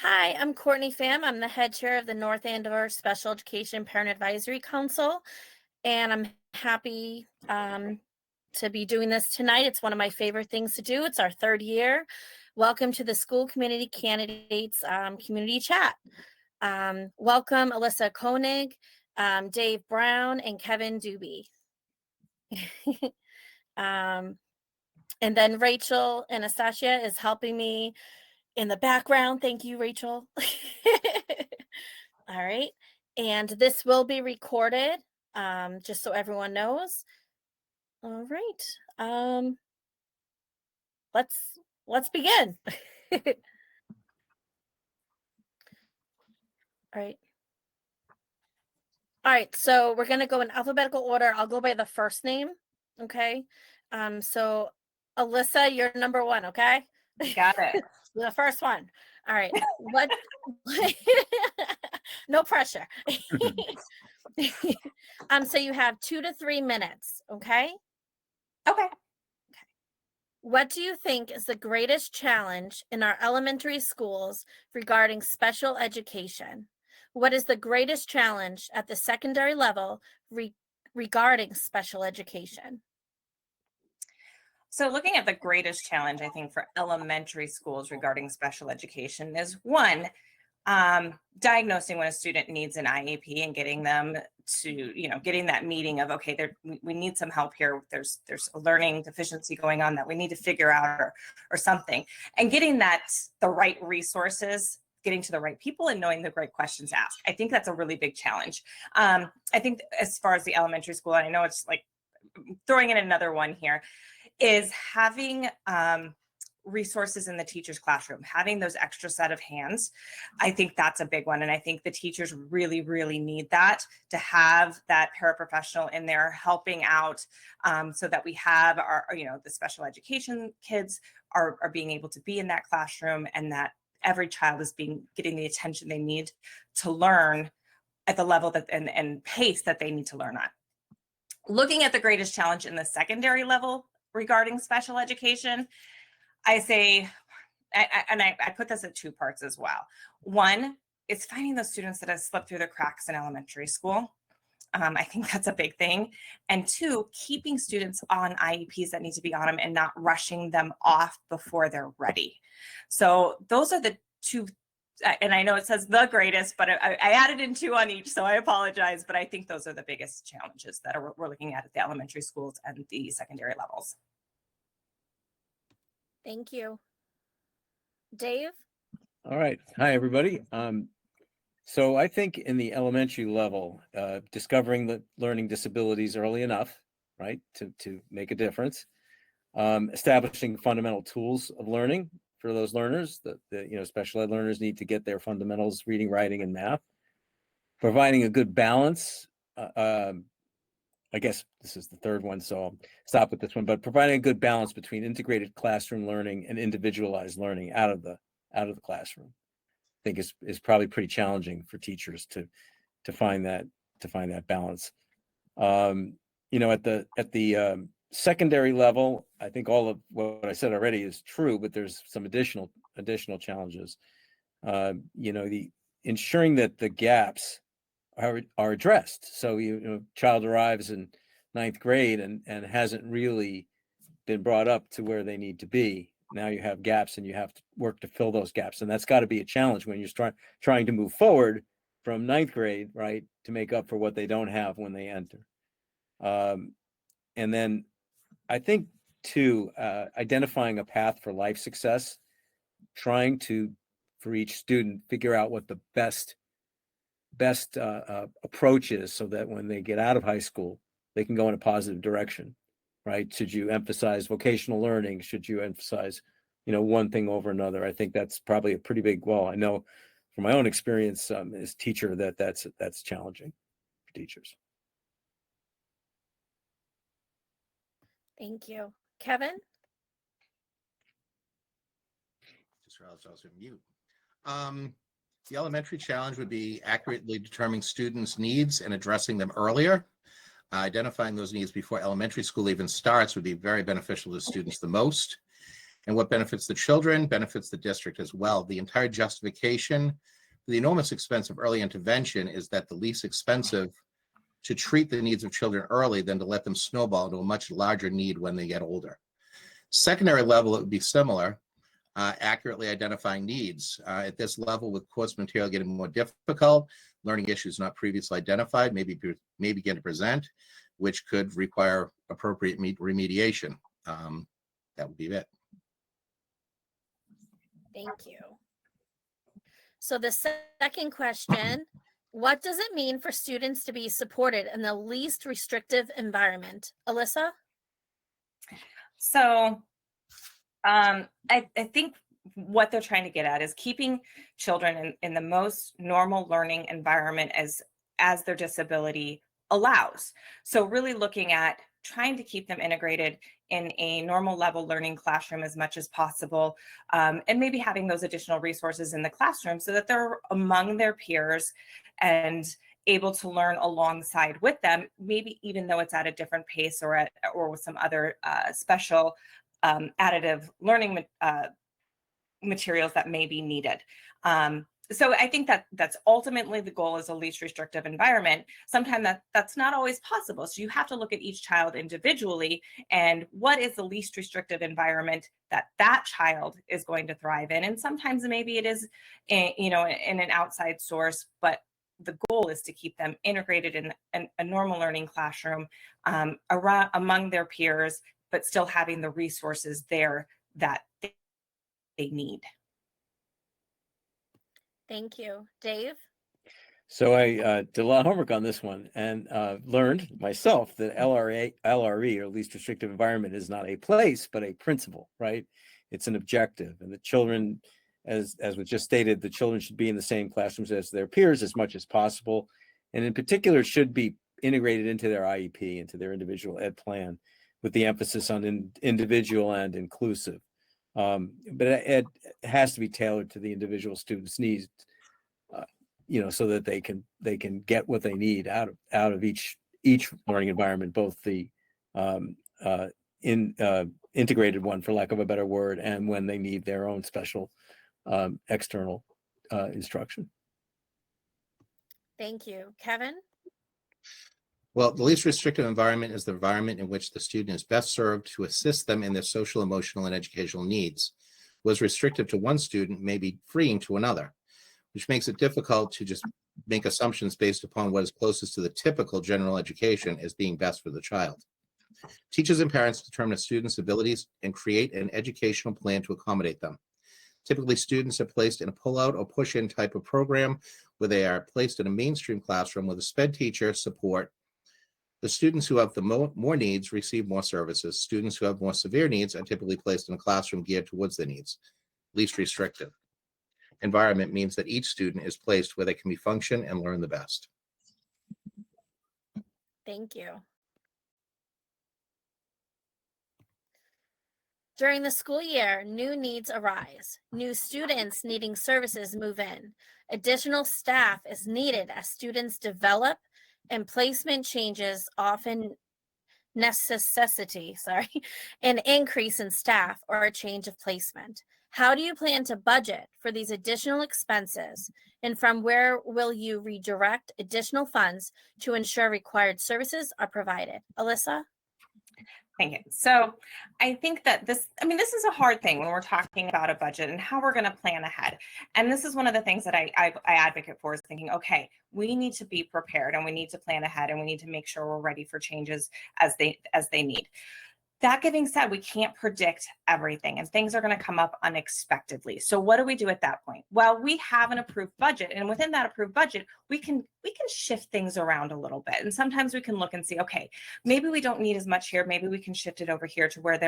Hi, I'm Courtney Pham. I'm the head chair of the North Andover Special Education Parent Advisory Council, and I'm happy to be doing this tonight. It's one of my favorite things to do. It's our third year. Welcome to the School Community Candidates Community Chat. Welcome Alyssa Koenig, Dave Brown, and Kevin Doobie. And then Rachel Anastasia is helping me in the background. Thank you, Rachel. All right. And this will be recorded, just so everyone knows. All right. Let's begin. All right. All right. So we're going to go in alphabetical order. I'll go by the first name. Okay. So Alyssa, you're number one. Okay. Got it. The first one. All right. What? No pressure. So you have 2 to 3 minutes. Okay. Okay. What do you think is the greatest challenge in our elementary schools regarding special education? What is the greatest challenge at the secondary level regarding special education? So looking at the greatest challenge, I think, for elementary schools regarding special education is one, diagnosing when a student needs an IEP and getting them to, getting that meeting of, okay, we need some help here. There's a learning deficiency going on that we need to figure out or something. And getting the right resources, getting to the right people and knowing the right questions asked. I think that's a really big challenge. I think as far as the elementary school, and I know it's like throwing in another one here, is having resources in the teacher's classroom, having those extra set of hands. I think that's a big one. And I think the teachers really, really need that, to have that paraprofessional in there helping out, so that we have our, the special education kids are being able to be in that classroom, and that every child is getting the attention they need to learn at the level that and pace that they need to learn at. Looking at the greatest challenge in the secondary level regarding special education, I say, I put this at two parts as well. One is finding those students that have slipped through the cracks in elementary school. I think that's a big thing. And two, keeping students on IEPs that need to be on them and not rushing them off before they're ready. So those are the two. And I know it says the greatest, but I added in two on each, so I apologize. But I think those are the biggest challenges that we're looking at the elementary schools and the secondary levels. Thank you. Dave? All right. Hi, everybody. So I think in the elementary level, discovering the learning disabilities early enough, right, to make a difference, establishing fundamental tools of learning for those learners. The special ed learners need to get their fundamentals, reading, writing, and math. Providing a good balance. I guess this is the third one, so I'll stop with this one. But providing a good balance between integrated classroom learning and individualized learning out of the classroom, I think is probably pretty challenging for teachers to find that balance. At the secondary level, I think all of what I said already is true, but there's some additional challenges. The ensuring that the gaps are addressed. So child arrives in 9th grade and hasn't really been brought up to where they need to be. Now you have gaps and you have to work to fill those gaps, and that's got to be a challenge when you're trying to move forward from 9th grade, right, to make up for what they don't have when they enter. And then I think too, identifying a path for life success, trying to, for each student, figure out what the best approach is, so that when they get out of high school, they can go in a positive direction, right? Should you emphasize vocational learning? Should you emphasize, one thing over another? I think that's probably a pretty big, well, I know from my own experience as teacher that's challenging for teachers. Thank you. Kevin? Just realized I was on mute. The elementary challenge would be accurately determining students' needs and addressing them earlier. Identifying those needs before elementary school even starts would be very beneficial to students the most. And what benefits the children benefits the district as well. The entire justification for the enormous expense of early intervention is that the least expensive to treat the needs of children early than to let them snowball into a much larger need when they get older. Secondary level, it would be similar, accurately identifying needs. At this level, with course material getting more difficult, learning issues not previously identified may begin to present, which could require appropriate remediation. That would be it. Thank you. So the second question, what does it mean for students to be supported in the least restrictive environment? Alyssa? So I think what they're trying to get at is keeping children in the most normal learning environment as their disability allows. So really looking at trying to keep them integrated in a normal level learning classroom as much as possible, and maybe having those additional resources in the classroom so that they're among their peers and able to learn alongside with them, maybe even though it's at a different pace or with some other special additive learning materials that may be needed. So I think that's ultimately the goal, is a least restrictive environment. Sometimes that's not always possible. So you have to look at each child individually and what is the least restrictive environment that child is going to thrive in. And sometimes maybe it is, in an outside source, but the goal is to keep them integrated in a normal learning classroom around among their peers, but still having the resources there that they need. Thank you. Dave? So I did a lot of homework on this one and learned myself that LRE, or least restrictive environment, is not a place, but a principle, right? It's an objective. And the children, as was just stated, the children should be in the same classrooms as their peers as much as possible. And in particular, should be integrated into their IEP, into their individual ed plan, with the emphasis on individual and inclusive. But it has to be tailored to the individual student's needs, so that they can get what they need out of each learning environment, both the integrated one, for lack of a better word, and when they need their own special external instruction. Thank you. Kevin? Well, the least restrictive environment is the environment in which the student is best served to assist them in their social, emotional, and educational needs. What is restrictive to one student may be freeing to another, which makes it difficult to just make assumptions based upon what is closest to the typical general education as being best for the child. Teachers and parents determine a student's abilities and create an educational plan to accommodate them. Typically, students are placed in a pull-out or push-in type of program where they are placed in a mainstream classroom with a SPED teacher support. The students who have the more needs receive more services. Students who have more severe needs are typically placed in a classroom geared towards their needs. Least restrictive environment means that each student is placed where they can be function and learn the best. Thank you. During the school year, new needs arise. New students needing services move in. Additional staff is needed as students develop, and placement changes often necessity an increase in staff or a change of placement. How do you plan to budget for these additional expenses, and from where will you redirect additional funds to ensure required services are provided? Alyssa? Thank you. So I think that this is a hard thing when we're talking about a budget and how we're going to plan ahead. And this is one of the things that I advocate for, is thinking, okay, we need to be prepared and we need to plan ahead and we need to make sure we're ready for changes as they need. That being said, we can't predict everything and things are going to come up unexpectedly. So what do we do at that point? Well, we have an approved budget, and within that approved budget, we can shift things around a little bit. And sometimes we can look and see, okay, maybe we don't need as much here. Maybe we can shift it over here to where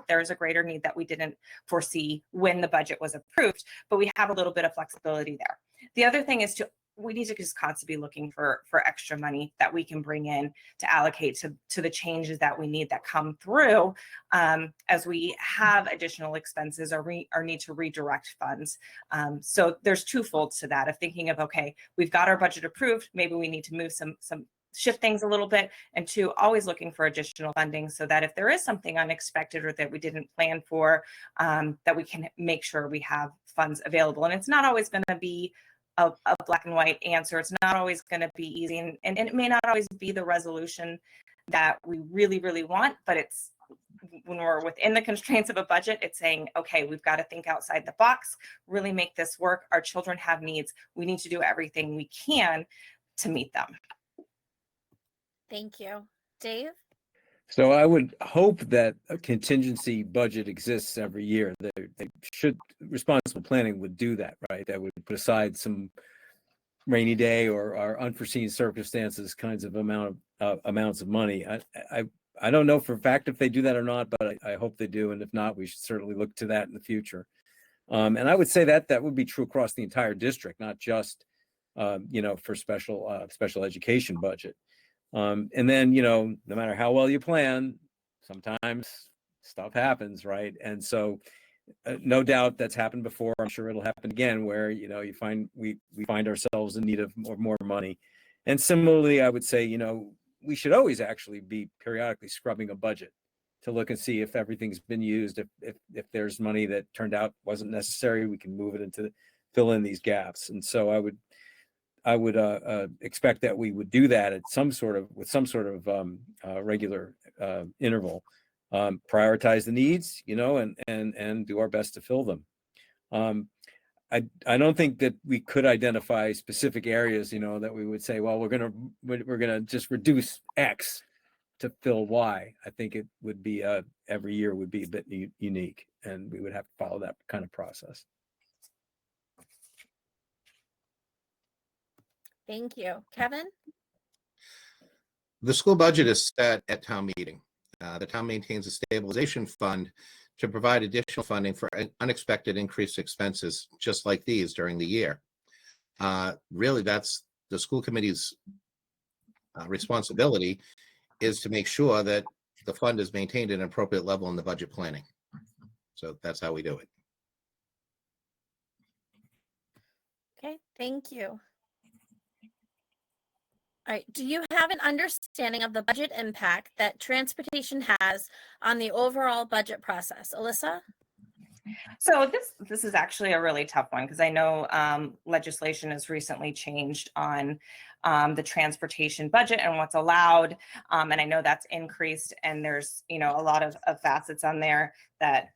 there's a greater need that we didn't foresee when the budget was approved, but we have a little bit of flexibility there. The other thing is we need to just constantly be looking for extra money that we can bring in to allocate to the changes that we need that come through as we have additional expenses or need to redirect funds. So there's twofold to that, of thinking of, okay, we've got our budget approved, maybe we need to move some shift things a little bit, and two, always looking for additional funding so that if there is something unexpected or that we didn't plan for, that we can make sure we have funds available. And it's not always going to be a black and white answer. It's not always going to be easy, and it may not always be the resolution that we really, really want, but it's when we're within the constraints of a budget, it's saying, okay, we've got to think outside the box, really make this work. Our children have needs. We need to do everything we can to meet them. Thank you. Dave? So I would hope that a contingency budget exists every year. They should, responsible planning would do that, right? That would put aside some rainy day or unforeseen circumstances kinds of amounts of money. I don't know for a fact if they do that or not, but I hope they do. And if not, we should certainly look to that in the future. And I would say that would be true across the entire district, not just, for special education budget. And then, no matter how well you plan, sometimes stuff happens, right? And so no doubt that's happened before. I'm sure it'll happen again where, we find ourselves in need of more money. And similarly, I would say, we should always actually be periodically scrubbing a budget to look and see if everything's been used. If there's money that turned out wasn't necessary, we can move it into fill in these gaps. And so I would expect that we would do that with some sort of regular interval, prioritize the needs, and do our best to fill them. I don't think that we could identify specific areas, that we would say, well, we're gonna just reduce X to fill Y. I think it would be every year would be a bit unique, and we would have to follow that kind of process. Thank you. Kevin? The school budget is set at town meeting. The town maintains a stabilization fund to provide additional funding for unexpected increased expenses, just like these during the year. Really, that's the school committee's responsibility, is to make sure that the fund is maintained at an appropriate level in the budget planning. So that's how we do it. Okay, thank you. All right, do you have an understanding of the budget impact that transportation has on the overall budget process? Alyssa? So this is actually a really tough one, because I know legislation has recently changed on the transportation budget and what's allowed, and I know that's increased, and there's a lot of facets on there that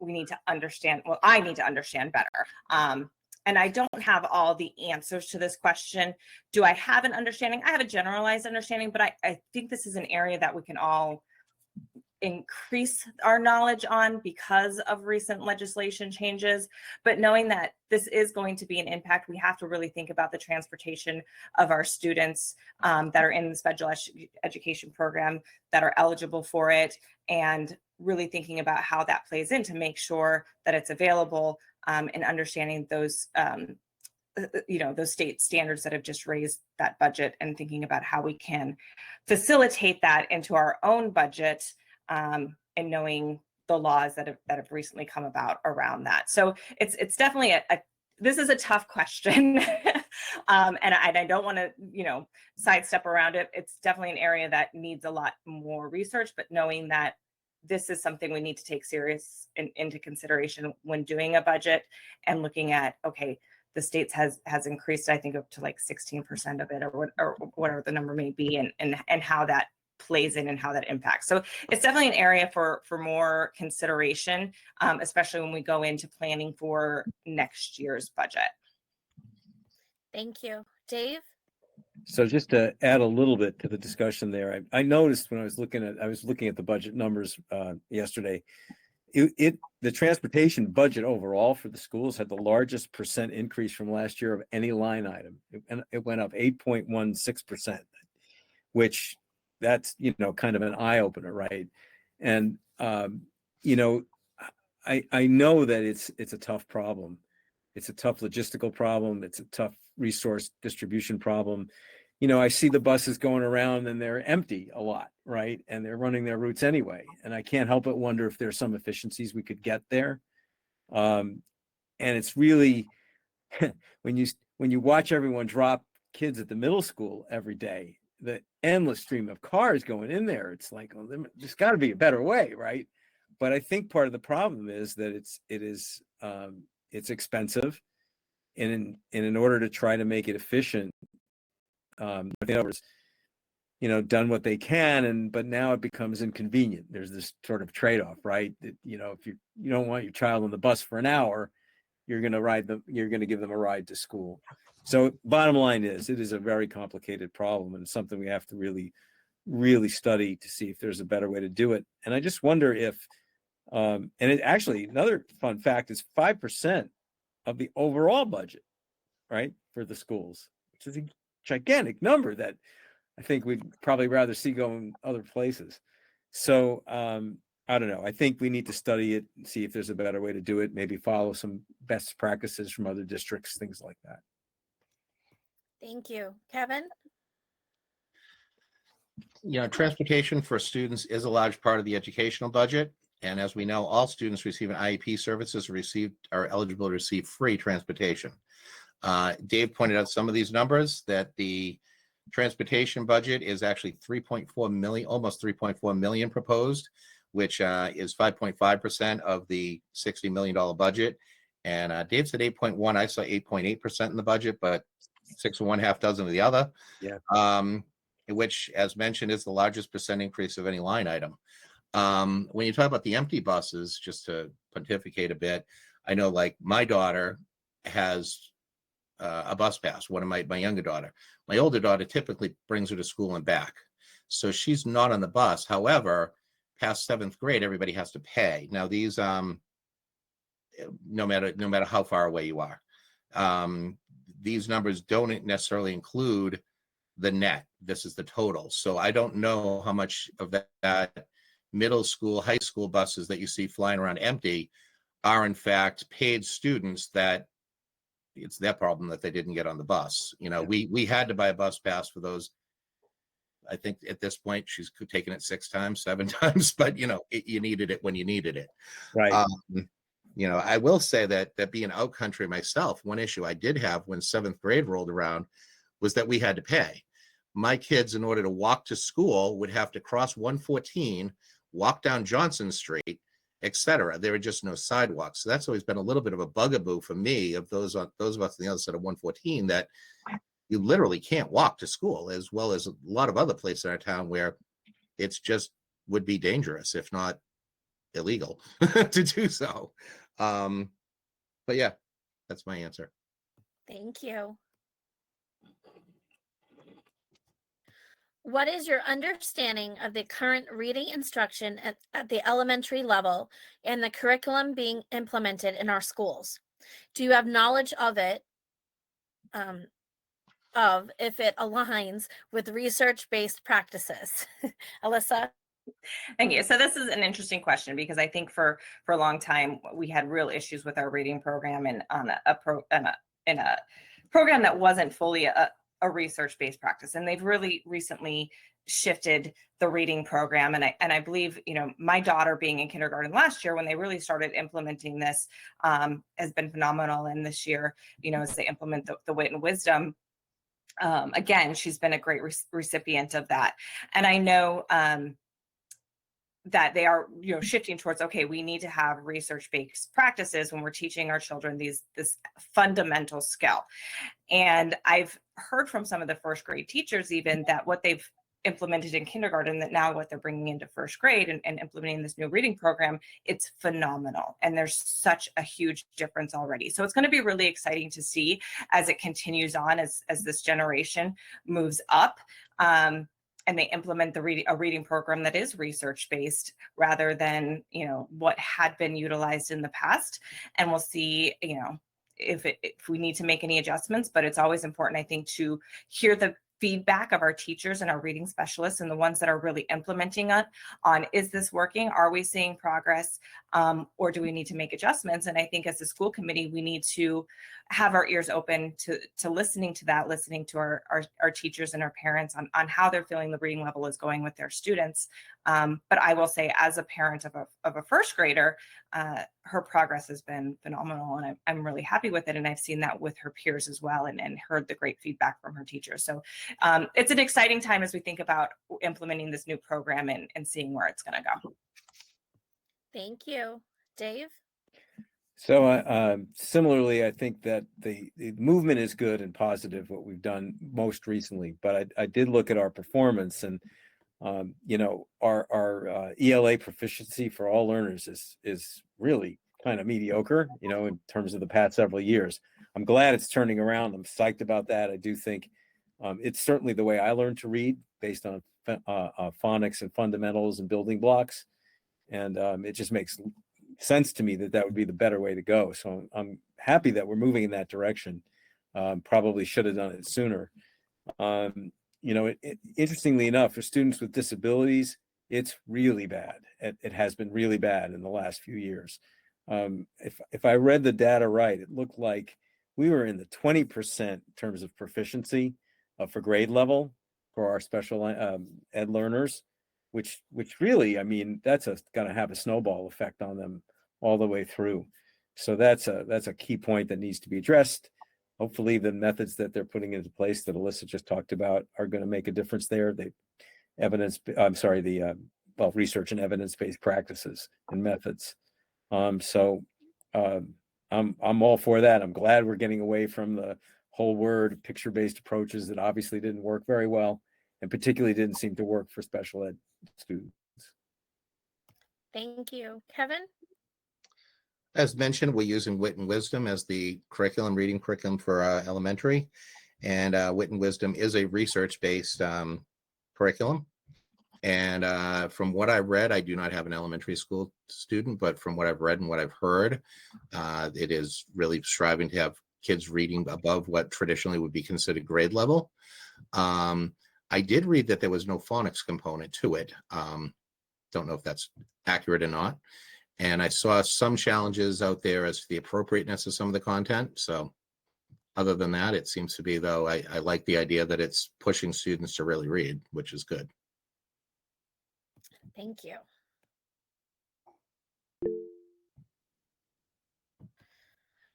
we need to understand. Well, I need to understand better. And I don't have all the answers to this question. Do I have an understanding? I have a generalized understanding, but I think this is an area that we can all increase our knowledge on because of recent legislation changes. But knowing that this is going to be an impact, we have to really think about the transportation of our students that are in the special education program, that are eligible for it, and really thinking about how that plays in to make sure that it's available, and understanding those those state standards that have just raised that budget, and thinking about how we can facilitate that into our own budget, and knowing the laws that have recently come about around that. So it's definitely this is a tough question. And I don't want to sidestep around it. It's definitely an area that needs a lot more research, but knowing that this is something we need to take serious into consideration when doing a budget, and looking at, okay, the states has increased, I think, up to like 16% of it, or whatever the number may be, and how that plays in and how that impacts. So it's definitely an area for more consideration, especially when we go into planning for next year's budget. Thank you. Dave? So just to add a little bit to the discussion there, I noticed when I was looking at the budget numbers yesterday, the transportation budget overall for the schools had the largest percent increase from last year of any line item. It went up 8.16%, which that's kind of an eye opener, right? And I know that it's a tough problem. It's a tough logistical problem. It's a tough resource distribution problem. I see the buses going around and they're empty a lot, right? And they're running their routes anyway. And I can't help but wonder if there's some efficiencies we could get there. And it's really, when you watch everyone drop kids at the middle school every day, the endless stream of cars going in there. It's like, well, there's got to be a better way, right? But I think part of the problem is that it's expensive, and in order to try to make it efficient, done what they can, but now it becomes inconvenient. There's this sort of trade-off, right? That, if you don't want your child on the bus for an hour, you're going to give them a ride to school. So bottom line is, it is a very complicated problem, and something we have to really, really study to see if there's a better way to do it. And I just wonder if, and it actually, another fun fact is 5% of the overall budget, right, for the schools, which is a gigantic number that I think we'd probably rather see go in other places. So I don't know. I think we need to study it and see if there's a better way to do it. Maybe follow some best practices from other districts, things like that. Thank you. Kevin? Transportation for students is a large part of the educational budget. And as we know, all students receiving IEP services are eligible to receive free transportation. Dave pointed out some of these numbers, that the transportation budget is actually 3.4 million, almost 3.4 million proposed, which is 5.5% of the $60 million budget. And Dave said 8.1. I saw 8.8% in the budget, but 6 and 1/2 dozen of the other. Yeah. Which, as mentioned, is the largest percent increase of any line item. When you talk about the empty buses, just to pontificate a bit, I know, like, my daughter has a bus pass, one of my younger daughter. My older daughter typically brings her to school and back, so she's not on the bus. However, past 7th grade, everybody has to pay. Now, these no matter how far away you are, these numbers don't necessarily include the net. This is the total. So I don't know how much of that middle school, high school buses that you see flying around empty are in fact paid students that it's their problem that they didn't get on the bus. We had to buy a bus pass for those. I think at this point she's taken it 6 times, 7 times, but you needed it when you needed it. Right. I will say that being out country myself, one issue I did have when 7th grade rolled around was that we had to pay. My kids, in order to walk to school, would have to cross 114, walk down Johnson Street, etc. There were just no sidewalks. So that's always been a little bit of a bugaboo for me, of those of us on the other side of 114, that you literally can't walk to school, as well as a lot of other places in our town where it's just would be dangerous, if not illegal, to do so. But yeah, that's my answer. Thank you. What is your understanding of the current reading instruction at the elementary level and the curriculum being implemented in our schools? Do you have knowledge of it, if it aligns with research-based practices? Alyssa? Thank you. So this is an interesting question, because I think for a long time we had real issues with our reading program, and on in a program that wasn't fully a research-based practice. And they've really recently shifted the reading program. And I believe, my daughter being in kindergarten last year, when they really started implementing this, has been phenomenal. And this year, as they implement the wit and wisdom, again, she's been a great recipient of that. And I know that they are, shifting towards, okay, we need to have research-based practices when we're teaching our children this fundamental skill. And I've heard from some of the first grade teachers even that what they've implemented in kindergarten, that now what they're bringing into first grade and implementing this new reading program, it's phenomenal. And there's such a huge difference already. So it's going to be really exciting to see as it continues on, as this generation moves up. And they implement a reading program that is research-based, rather than, what had been utilized in the past. And we'll see, if we need to make any adjustments. But it's always important, I think, to hear the feedback of our teachers and our reading specialists, and the ones that are really implementing it, on, is this working? Are we seeing progress? or do we need to make adjustments? And I think as a school committee, we need to have our ears open to listening to that, listening to our teachers and our parents on how they're feeling the reading level is going with their students. But I will say, as a parent of a first grader, her progress has been phenomenal, and I'm really happy with it. And I've seen that with her peers as well, and heard the great feedback from her teachers. So it's an exciting time as we think about implementing this new program and seeing where it's going to go. Thank you. Dave? So similarly, I think that the movement is good and positive, what we've done most recently, but I did look at our performance, and our ELA proficiency for all learners is really kind of mediocre, in terms of the past several years. I'm glad it's turning around. I'm psyched about that. I do think it's certainly the way I learned to read, based on phonics and fundamentals and building blocks. And it just makes sense to me that would be the better way to go. So I'm happy that we're moving in that direction. Probably should have done it sooner. Interestingly enough, for students with disabilities, it's really bad. It has been really bad in the last few years. If I read the data right, it looked like we were in the 20% in terms of proficiency for grade level for our special ed learners, which really, that's going to have a snowball effect on them all the way through. So that's a key point that needs to be addressed. Hopefully the methods that they're putting into place that Alyssa just talked about are going to make a difference there. Research and evidence-based practices and methods. So I'm all for that. I'm glad we're getting away from the whole word picture-based approaches that obviously didn't work very well, and particularly didn't seem to work for special ed students. Thank you. Kevin? As mentioned, we're using Wit and Wisdom as the reading curriculum for elementary. And Wit and Wisdom is a research-based curriculum. And from what I've read, I do not have an elementary school student, but from what I've read and what I've heard, it is really striving to have kids reading above what traditionally would be considered grade level. I did read that there was no phonics component to it. Don't know if that's accurate or not. And I saw some challenges out there as to the appropriateness of some of the content. So other than that, it seems to be, though, I like the idea that it's pushing students to really read, which is good. Thank you.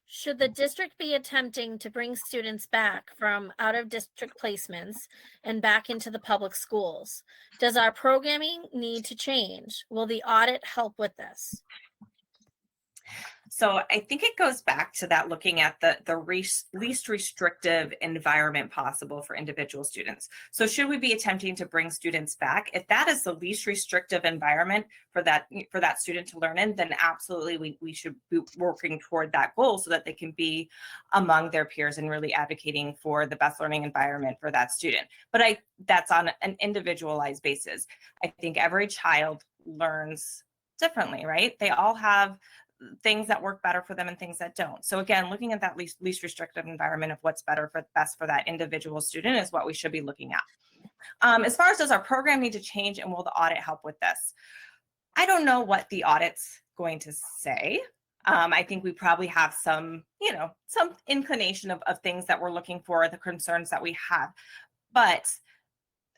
Should the district be attempting to bring students back from out-of-district placements and back into the public schools? Does our programming need to change? Will the audit help with this? So I think it goes back to that, looking at the least restrictive environment possible for individual students. So should we be attempting to bring students back? If that is the least restrictive environment for that student to learn in, then absolutely we should be working toward that goal so that they can be among their peers and really advocating for the best learning environment for that student. But that's on an individualized basis. I think every child learns differently, right? They all have things that work better for them and things that don't. So again, looking at that least restrictive environment of what's best for that individual student is what we should be looking at. As far as does our program need to change and will the audit help with this? I don't know what the audit's going to say. I think we probably have some inclination of things that we're looking for, the concerns that we have. But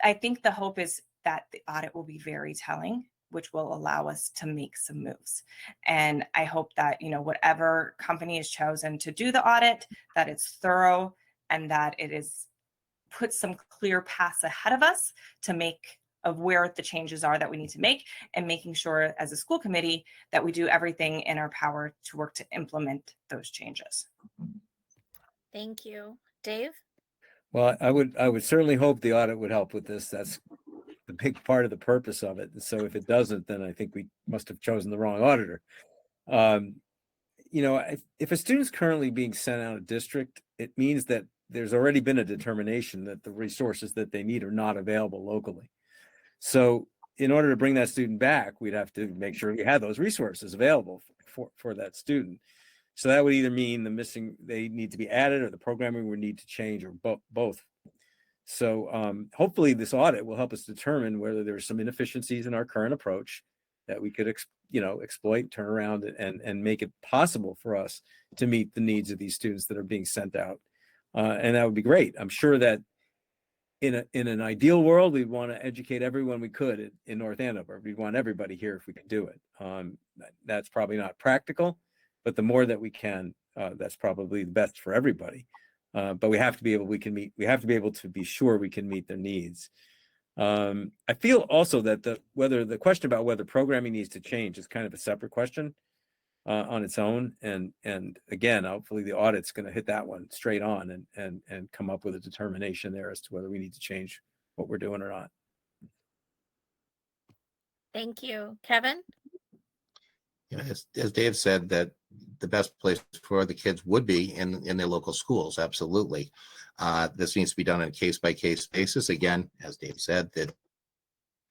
I think the hope is that the audit will be very telling, which will allow us to make some moves. And I hope that, whatever company is chosen to do the audit, that it's thorough and that it is put some clear paths ahead of us to make of where the changes are that we need to make, and making sure as a school committee that we do everything in our power to work to implement those changes. Thank you. Dave? Well, I would certainly hope the audit would help with this. That's the big part of the purpose of it. So if it doesn't, then I think we must have chosen the wrong auditor. If a student's currently being sent out of district, it means that there's already been a determination that the resources that they need are not available locally. So in order to bring that student back, we'd have to make sure we had those resources available for that student. So that would either mean they need to be added, or the programming would need to change, or both. So hopefully this audit will help us determine whether there's some inefficiencies in our current approach that we could, exploit, turn around and make it possible for us to meet the needs of these students that are being sent out. And that would be great. I'm sure that in an ideal world, we'd want to educate everyone we could in North Andover. We'd want everybody here if we could do it. That's probably not practical, but the more that we can, that's probably the best for everybody. But we have to be able to be sure we can meet their needs. I feel also that the question about whether programming needs to change is kind of a separate question on its own. And again, hopefully the audit's going to hit that one straight on and come up with a determination there as to whether we need to change what we're doing or not. Thank you. Kevin? Yeah, as Dave said, that the best place for the kids would be in their local schools. Absolutely. This needs to be done on a case-by-case basis. Again, as Dave said, that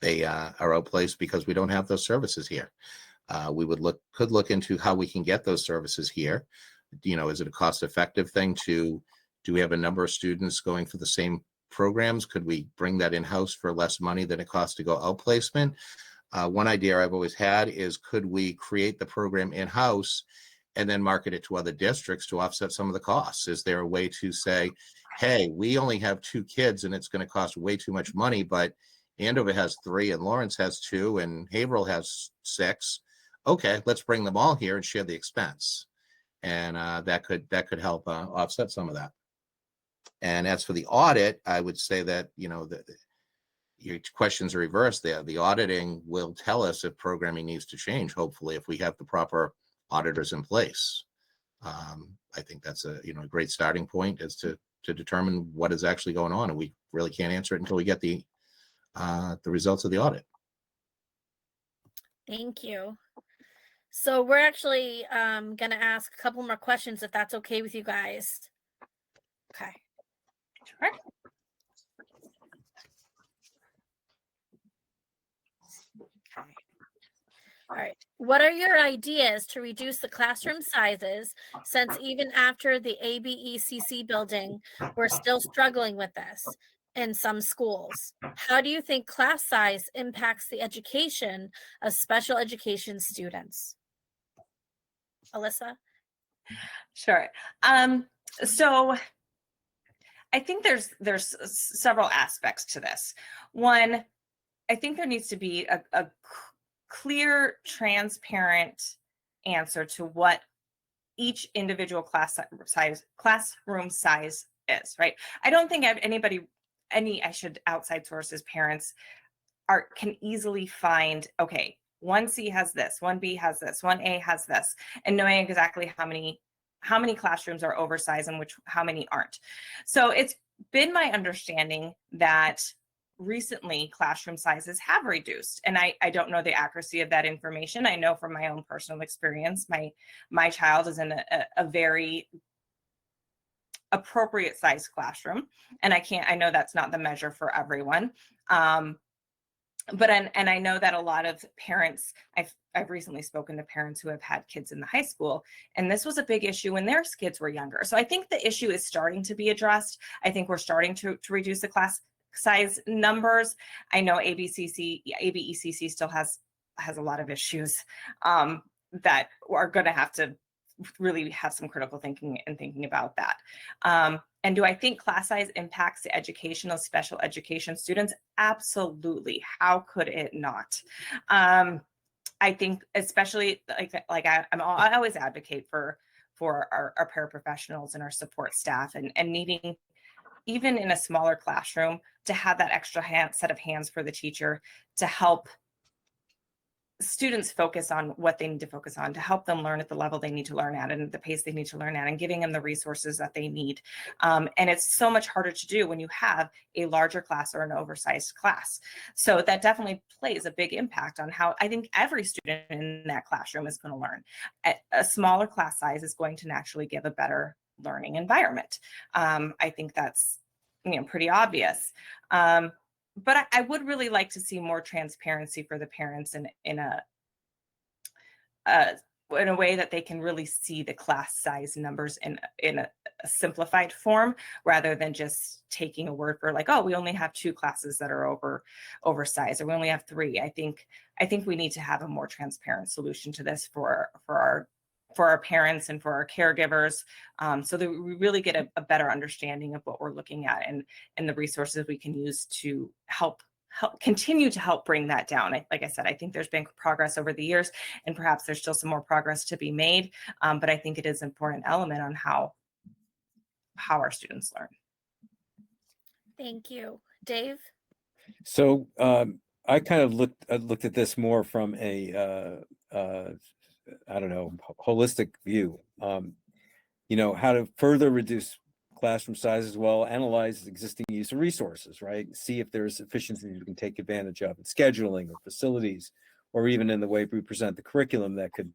they are outplaced because we don't have those services here. We could look into how we can get those services here. Is it a cost-effective thing do we have a number of students going for the same programs? Could we bring that in-house for less money than it costs to go outplacement? One idea I've always had is, could we create the program in-house and then market it to other districts to offset some of the costs? Is there a way to say, hey, we only have 2 kids and it's going to cost way too much money, but Andover has 3 and Lawrence has 2 and Haverhill has 6. Okay, let's bring them all here and share the expense. And that could help offset some of that. And as for the audit, I would say that, your questions are reversed there. The auditing will tell us if programming needs to change, hopefully, if we have the proper auditors in place. I think that's a great starting point as to determine what is actually going on. And we really can't answer it until we get the results of the audit. Thank you. So we're actually going to ask a couple more questions, if that's okay with you guys. Okay. Sure. Okay. All right. What are your ideas to reduce the classroom sizes, since even after the ABECC building, we're still struggling with this in some schools? How do you think class size impacts the education of special education students? Alyssa? Sure. So I think there's several aspects to this. One, I think there needs to be a clear, transparent answer to what each individual classroom size is, right? I don't think outside sources, parents can easily find, okay, 1C has this, 1B has this, 1A has this, and knowing exactly how many classrooms are oversized and how many aren't. So it's been my understanding that recently classroom sizes have reduced, and I don't know the accuracy of that information. I know from my own personal experience, my child is in a very appropriate size classroom, and I know that's not the measure for everyone. But I know that a lot of parents, I've recently spoken to parents who have had kids in the high school, and this was a big issue when their kids were younger. So I think the issue is starting to be addressed. I think we're starting to reduce the class size numbers. I know ABECC still has a lot of issues that are going to have to really have some critical thinking and thinking about that. And do I think class size impacts the education of special education students? Absolutely. How could it not? I think, especially I always advocate for our paraprofessionals and our support staff, and needing, even in a smaller classroom, to have that extra set of hands for the teacher to help students focus on what they need to focus on, to help them learn at the level they need to learn at and the pace they need to learn at, and giving them the resources that they need. And it's so much harder to do when you have a larger class or an oversized class. So that definitely plays a big impact on how I think every student in that classroom is going to learn. A smaller class size is going to naturally give a better learning environment. I think that's pretty obvious. But I would really like to see more transparency for the parents in a in a way that they can really see the class size numbers in a simplified form, rather than just taking a word for like, oh, we only have 2 classes that are oversized, or we only have 3. I think we need to have a more transparent solution to this for our parents and for our caregivers, so that we really get a better understanding of what we're looking at, and the resources we can use to help continue to help bring that down. Like I said, I think there's been progress over the years, and perhaps there's still some more progress to be made. But I think it is an important element on how our students learn. Thank you. Dave? So I kind of looked at this more from a I don't know, holistic view. How to further reduce classroom sizes while analyze existing use of resources, right? See if there's efficiencies we can take advantage of in scheduling or facilities, or even in the way we present the curriculum that could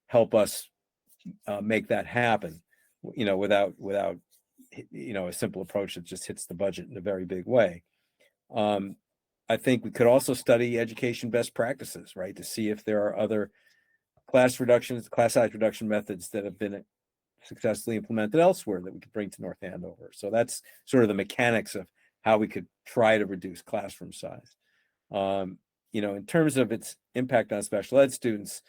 help us make that happen, without a simple approach that just hits the budget in a very big way. I think we could also study education best practices, right? To see if there are other class size reduction methods that have been successfully implemented elsewhere that we could bring to North Andover. So that's sort of the mechanics of how we could try to reduce classroom size. In terms of its impact on special ed students,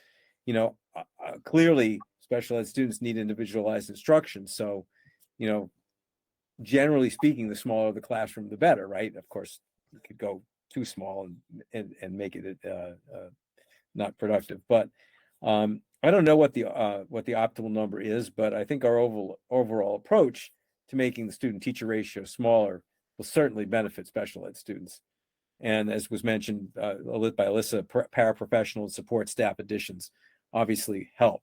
clearly special ed students need individualized instruction. So, generally speaking, the smaller the classroom, the better, right? Of course, you could go too small and make it not productive. But I don't know what the optimal number is, but I think our overall approach to making the student-teacher ratio smaller will certainly benefit special ed students. And as was mentioned by Alyssa, paraprofessional and support staff additions obviously help,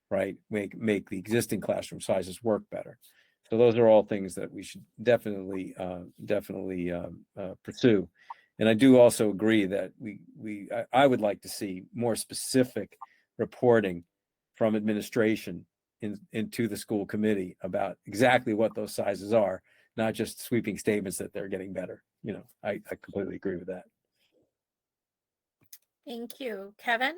right? Make the existing classroom sizes work better. So those are all things that we should definitely pursue. And I do also agree that I would like to see more specific reporting from administration into the school committee about exactly what those sizes are, not just sweeping statements that they're getting better. I completely agree with that. Thank you. Kevin?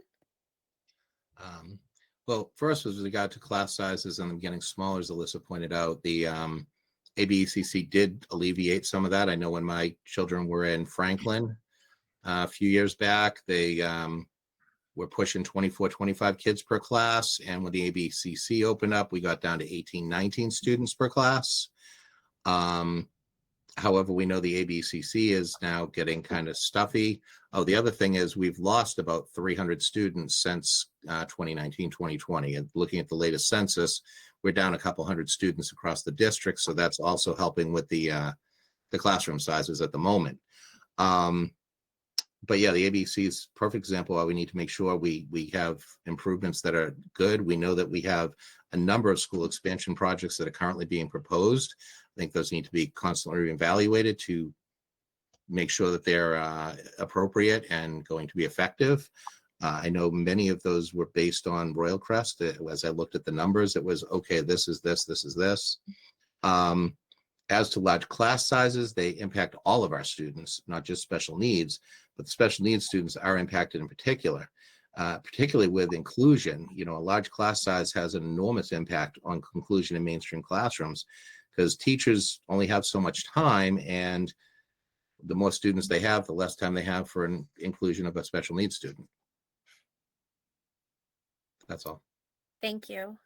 Well, first, with regard to class sizes and them getting smaller, as Alyssa pointed out, the ABECC did alleviate some of that. I know when my children were in Franklin a few years back, they were pushing 24, 25 kids per class. And when the ABCC opened up, we got down to 18, 19 students per class. However, we know the ABCC is now getting kind of stuffy. Oh, the other thing is we've lost about 300 students since 2019, 2020. And looking at the latest census, we're down a couple hundred students across the district. So that's also helping with the classroom sizes at the moment. But yeah, the ABC is a perfect example why we need to make sure we have improvements that are good. We know that we have a number of school expansion projects that are currently being proposed. I think those need to be constantly evaluated to make sure that they're appropriate and going to be effective. I know many of those were based on Royal Crest. As I looked at the numbers, it was, okay, this is this, this is this. As to large class sizes, they impact all of our students, not just special needs, but the special needs students are impacted in particular, particularly with inclusion. A large class size has an enormous impact on inclusion in mainstream classrooms because teachers only have so much time, and the more students they have, the less time they have for an inclusion of a special needs student. That's all. Thank you.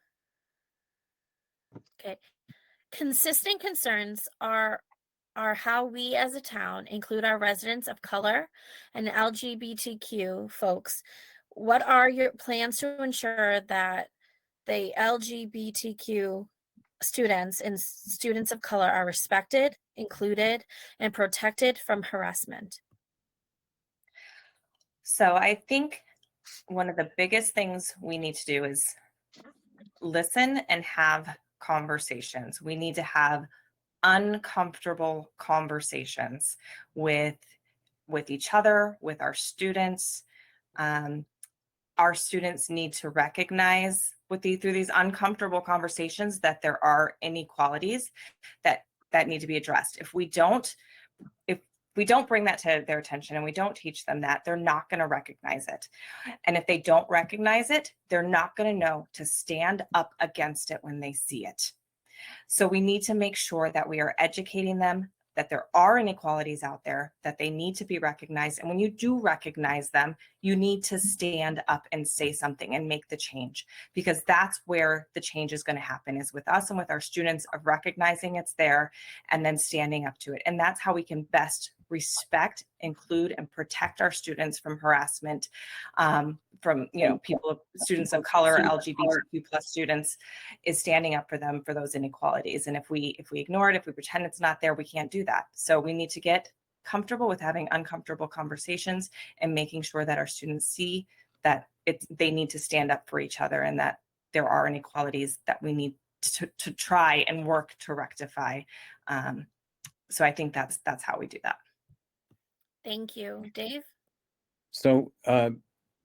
Okay. Consistent concerns are how we as a town include our residents of color and LGBTQ folks. What are your plans to ensure that the LGBTQ students and students of color are respected, included, and protected from harassment? So I think one of the biggest things we need to do is listen and have conversations. We need to have uncomfortable conversations with each other, with our students. Our students need to recognize through these uncomfortable conversations that there are inequalities that need to be addressed. If we don't bring that to their attention and we don't teach them that, they're not going to recognize it. And if they don't recognize it, they're not going to know to stand up against it when they see it. So we need to make sure that we are educating them that there are inequalities out there, that they need to be recognized. And when you do recognize them, you need to stand up and say something and make the change, because that's where the change is going to happen, is with us and with our students, of recognizing it's there and then standing up to it. And that's how we can best respect, include, and protect our students from harassment, from students of color, LGBTQ plus students, is standing up for them for those inequalities. And if we ignore it, if we pretend it's not there, we can't do that. So we need to get comfortable with having uncomfortable conversations and making sure that our students see that they need to stand up for each other, and that there are inequalities that we need to try and work to rectify. So I think that's how we do that. Thank you. Dave? So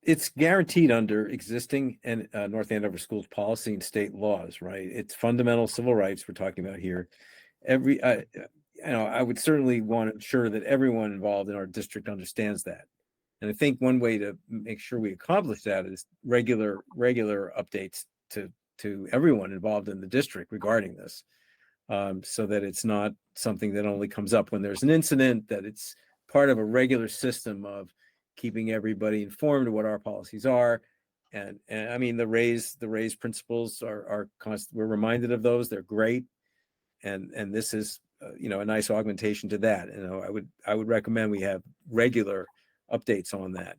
it's guaranteed under existing and North Andover Schools policy and state laws, right? It's fundamental civil rights we're talking about here. I would certainly want to ensure that everyone involved in our district understands that. And I think one way to make sure we accomplish that is regular updates to everyone involved in the district regarding this, so that it's not something that only comes up when there's an incident, that it's part of a regular system of keeping everybody informed of what our policies are. And I mean, the raise principles are constant. We're reminded of those. They're great. And this is, a nice augmentation to that. I would recommend we have regular updates on that.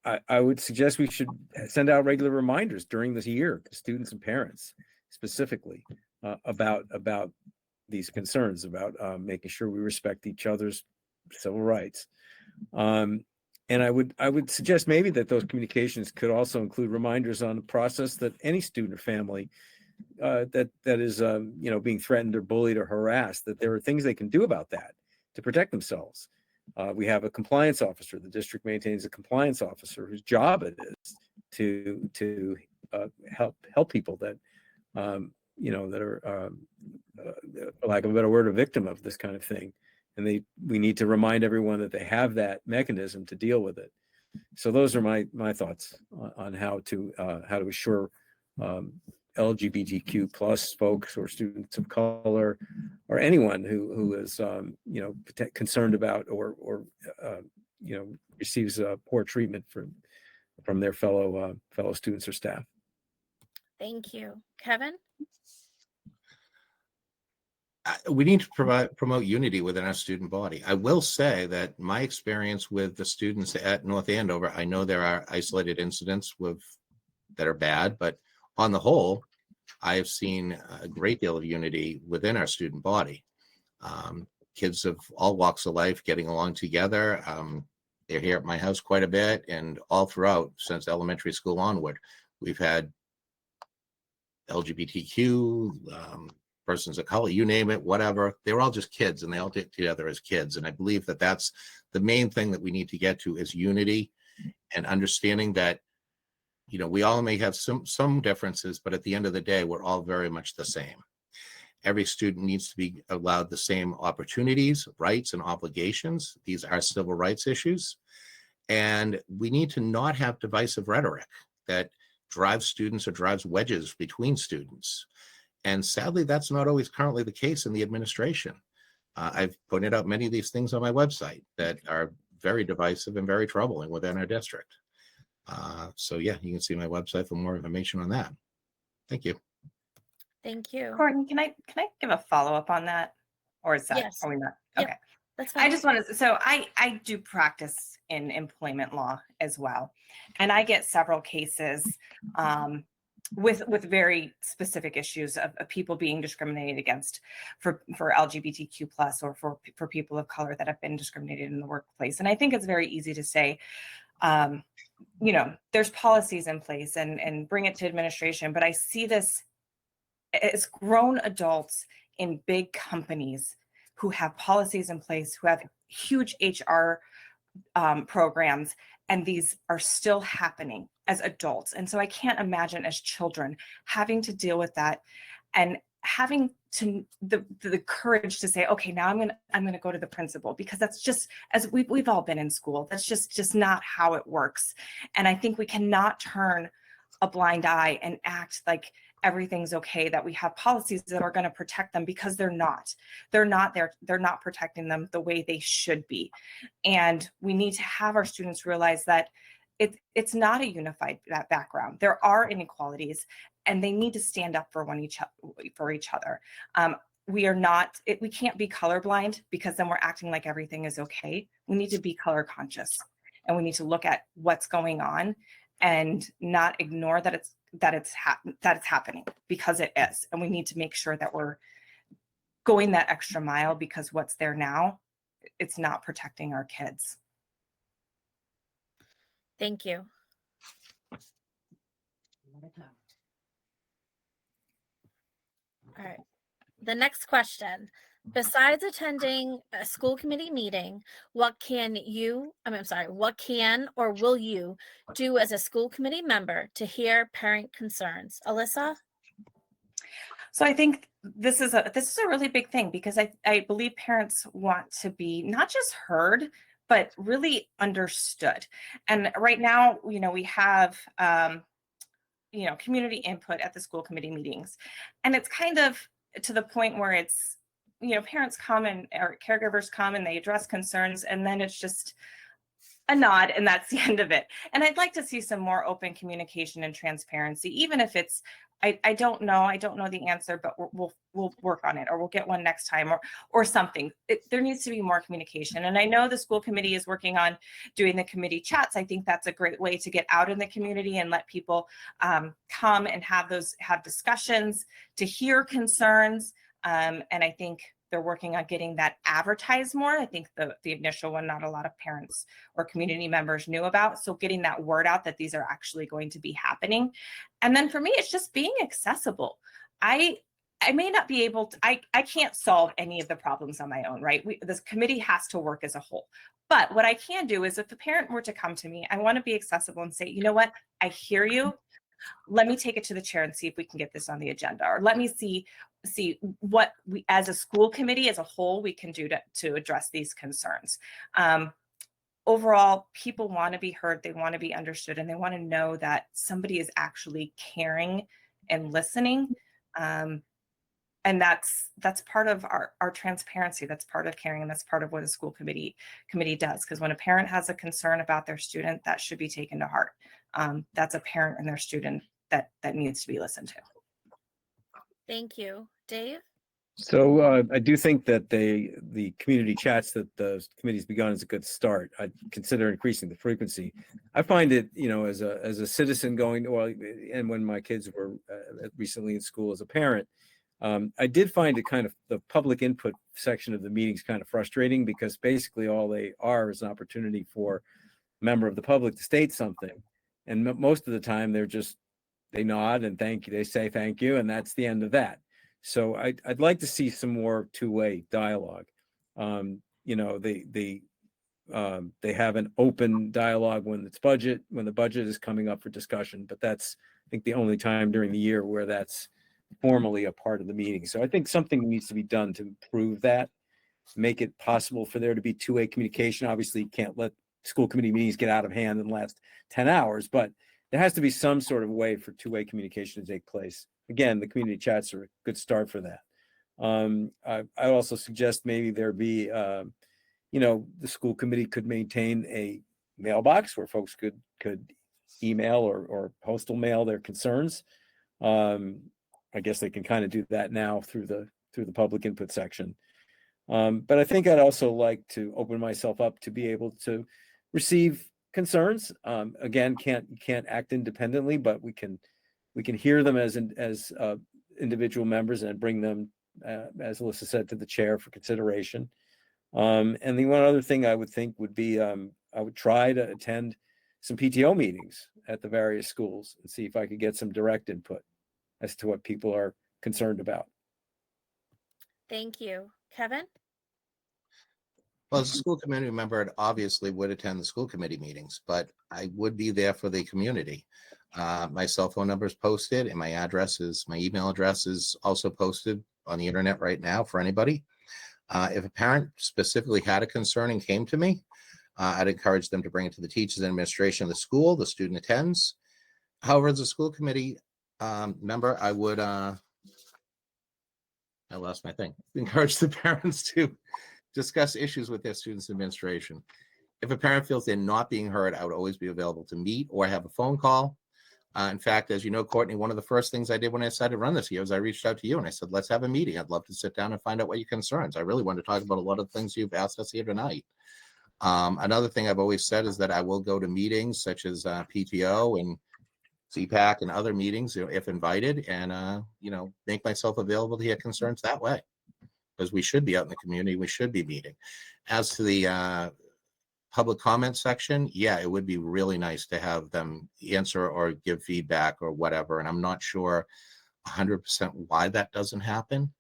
I would suggest we should send out regular reminders during this year to students and parents specifically about these concerns, about making sure we respect each other's civil rights. And I would suggest maybe that those communications could also include reminders on the process that any student or family that is being threatened or bullied or harassed, that there are things they can do about that to protect themselves. We have a compliance officer. The district maintains a compliance officer whose job it is to help people that that are for lack of a better word, a victim of this kind of thing. And we need to remind everyone that they have that mechanism to deal with it. So those are my thoughts on how to assure LGBTQ plus folks or students of color or anyone who is concerned about or receives poor treatment from their fellow students or staff. Thank you. Kevin? We need to promote unity within our student body. I will say that my experience with the students at North Andover, I know there are isolated incidents that are bad, but on the whole, I have seen a great deal of unity within our student body. Kids of all walks of life getting along together. They're here at my house quite a bit, and all throughout since elementary school onward, we've had LGBTQ, persons of color, you name it, whatever. They were all just kids, and they all get together as kids. And I believe that that's the main thing that we need to get to, is unity and understanding that, we all may have some differences, but at the end of the day, we're all very much the same. Every student needs to be allowed the same opportunities, rights, and obligations. These are civil rights issues. And we need to not have divisive rhetoric that drives students or drives wedges between students. And sadly, that's not always currently the case in the administration. I've pointed out many of these things on my website that are very divisive and very troubling within our district. So yeah, you can see my website for more information on that. Thank you. Thank you. Gordon, can I give a follow-up on that? Or is that, Yes. are we not? Yep, Okay. that's fine. I just wanted to, so I do practice in employment law as well. And I get several cases with very specific issues of people being discriminated against for LGBTQ plus or for people of color that have been discriminated in the workplace. And I think it's very easy to say, there's policies in place and bring it to administration. But I see this as grown adults in big companies who have policies in place, who have huge HR programs, and these are still happening as adults. And so I can't imagine as children having to deal with that and having to the courage to say, okay, now I'm gonna go to the principal, because that's just, as we've all been in school, that's just not how it works. And I think we cannot turn a blind eye and act like everything's okay, that we have policies that are going to protect them, because they're not there. They're not protecting them the way they should be. And we need to have our students realize that it's not a unified background. There are inequalities, and they need to stand up for each other. We are not, we can't be colorblind, because then we're acting like everything is okay. We need to be color conscious, and we need to look at what's going on and not ignore that it's happening, because it is. And we need to make sure that we're going that extra mile, because what's there now, it's not protecting our kids. Thank you. All right. The next question. Besides attending a school committee meeting, what can or will you do as a school committee member to hear parent concerns? Alyssa? So I think this is a really big thing, because I believe parents want to be not just heard, but really understood. And right now, we have community input at the school committee meetings, and it's kind of to the point where it's, parents come or caregivers come and they address concerns, and then it's just a nod, and that's the end of it. And I'd like to see some more open communication and transparency, even if it's, I don't know the answer, but we'll work on it, or we'll get one next time, or something. There needs to be more communication. And I know the school committee is working on doing the committee chats. I think that's a great way to get out in the community and let people come and have discussions, to hear concerns. And I think they're working on getting that advertised more. I think the initial one, not a lot of parents or community members knew about. So getting that word out that these are actually going to be happening. And then for me, it's just being accessible. I may not be able to, I can't solve any of the problems on my own, right? This committee has to work as a whole. But what I can do is, if the parent were to come to me, I want to be accessible and say, you know what, I hear you. Let me take it to the chair and see if we can get this on the agenda, or let me see what we, as a school committee as a whole, we can do to address these concerns. Overall, people want to be heard, they want to be understood, and they want to know that somebody is actually caring and listening. And that's part of our transparency. That's part of caring, and that's part of what a school committee does. Because when a parent has a concern about their student, that should be taken to heart. That's a parent and their student that needs to be listened to. Thank you. Dave? So I do think that the community chats that the committee's begun is a good start. I'd consider increasing the frequency. I find it, as a citizen going, and when my kids were recently in school as a parent, I did find it kind of, the public input section of the meetings kind of frustrating, because basically all they are is an opportunity for a member of the public to state something. And most of the time they nod and thank you, they say thank you, and that's the end of that. So I'd like to see some more two-way dialogue. They have an open dialogue when the budget is coming up for discussion, but that's, I think, the only time during the year where that's formally a part of the meeting. So I think something needs to be done to improve that, make it possible for there to be two-way communication. Obviously, you can't let school committee meetings get out of hand and last 10 hours, but there has to be some sort of way for two-way communication to take place. Again, the community chats are a good start for that. I also suggest maybe there be, the school committee could maintain a mailbox where folks could email or postal mail their concerns. I guess they can kind of do that now through the public input section. But I think I'd also like to open myself up to be able to receive concerns. Again, can't act independently, but we can hear them as individual members and bring them, as Alyssa said, to the chair for consideration. And the one other thing I would think would be, I would try to attend some PTO meetings at the various schools and see if I could get some direct input as to what people are concerned about. Thank you. Kevin? Well, as a school committee member, I obviously would attend the school committee meetings, but I would be there for the community. My cell phone number is posted and my email address is also posted on the internet right now for anybody. If a parent specifically had a concern and came to me, I'd encourage them to bring it to the teachers and administration of the school. The student attends. However, as a school committee member, I would, I lost my thing, encourage the parents to discuss issues with their students' administration. If a parent feels they're not being heard, I would always be available to meet or have a phone call. In fact, as you know, Courtney, one of the first things I did when I decided to run this year was I reached out to you and I said, let's have a meeting. I'd love to sit down and find out what your concerns. I really want to talk about a lot of things you've asked us here tonight. Another thing I've always said is that I will go to meetings such as PTO and SEPAC and other meetings, if invited, and make myself available to hear concerns that way, because we should be out in the community. We should be meeting. As to the public comment section, yeah, it would be really nice to have them answer or give feedback or whatever. And I'm not sure 100% why that doesn't happen.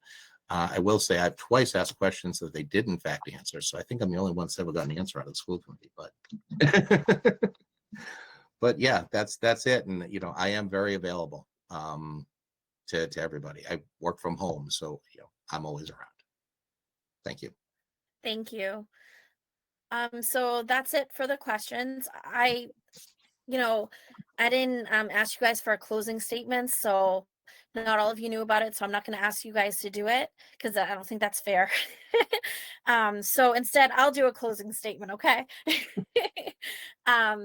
I will say I've twice asked questions that they did in fact answer. So I think I'm the only one that's ever got an answer out of the school committee, but but yeah, that's it. And I am very available to everybody. I work from home, so I'm always around. Thank you. Thank you. So that's it for the questions. I didn't ask you guys for a closing statement, so not all of you knew about it, so I'm not going to ask you guys to do it because I don't think that's fair. So instead, I'll do a closing statement, okay?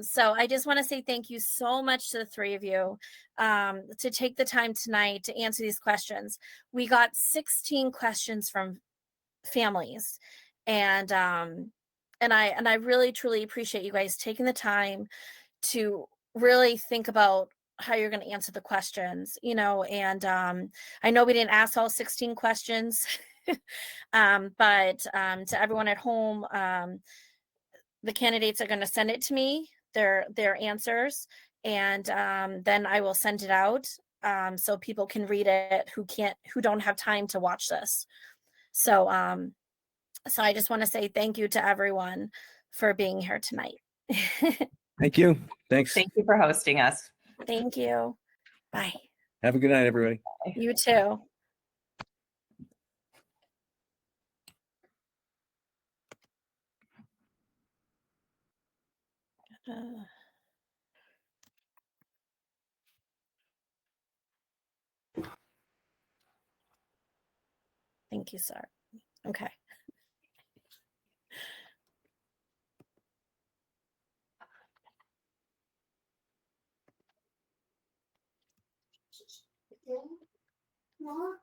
So I just want to say thank you so much to the three of you to take the time tonight to answer these questions. We got 16 questions from families, and I really truly appreciate you guys taking the time to really think about how you're going to answer the questions, and I know we didn't ask all 16 questions, but to everyone at home, the candidates are going to send it to me, their answers, and then I will send it out so people can read it who don't have time to watch this. So I just want to say thank you to everyone for being here tonight. Thank you. Thanks. Thank you for hosting us. Thank you. Bye. Have a good night, everybody. You too. Thank you, sir. Okay. Mom?